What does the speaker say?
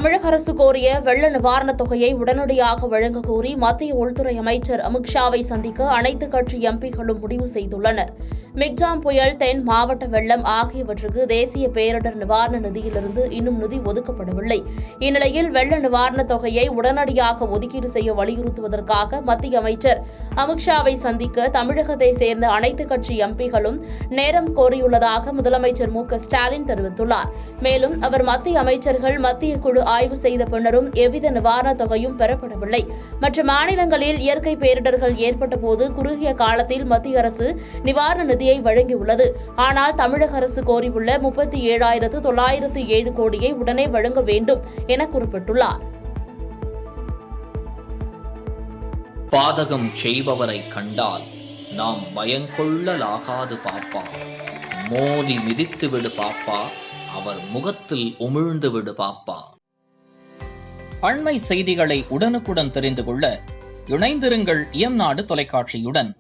தமிழக அரசு கோரிய வெள்ள நிவாரணத் தொகையை உடனடியாக வழங்க கோரி மத்திய உள்துறை அமைச்சர் அமித்ஷாவை சந்திக்க அனைத்துக் கட்சி எம்பிக்களும் முடிவு செய்துள்ளனர். மிக்ஜாம் புயல், தென் மாவட்ட வெள்ளம் ஆகியவற்றுக்கு தேசிய பேரிடர் நிவாரண நிதியிலிருந்து இன்னும் நிதி ஒதுக்கப்படவில்லை. இந்நிலையில் வெள்ள நிவாரணத் தொகையை உடனடியாக ஒதுக்கீடு செய்ய வலியுறுத்துவதற்காக மத்திய அமைச்சர் அமித்ஷாவை சந்திக்க தமிழகத்தை சேர்ந்த அனைத்துக் கட்சி எம்பிக்களும் நேரம் கோரியுள்ளதாக முதலமைச்சர் மு.க.ஸ்டாலின் தெரிவித்துள்ளார். மேலும் அவர் மத்திய அமைச்சர்கள் மத்திய குழு ஆய்வு செய்த பின்னரும் எவ்வித நிவாரணத் தொகையும் பெறப்படவில்லை. மற்ற மாநிலங்களில் இயற்கை பேரிடர்கள் ஏற்பட்ட போது குறுகிய காலத்தில் மத்திய அரசு நிவாரண நிதியை வழங்கியுள்ளது. ஆனால் தமிழக அரசு கோரியுள்ள 37,907 கோடியை உடனே வழங்க வேண்டும் என குறிப்பிட்டுள்ளார். பாதகம் செய்பவரை கண்டால் நாம் பயங்கொள்ளலாகாது பாப்பா, மோதி மிதித்து விடு பாப்பா, அவர் முகத்தில் உமிழ்ந்து விடு பாப்பா. அண்மை செய்திகளை உடனுக்குடன் தெரிந்து கொள்ள இணைந்திருங்கள் இயம்நாடு தொலைக்காட்சியுடன்.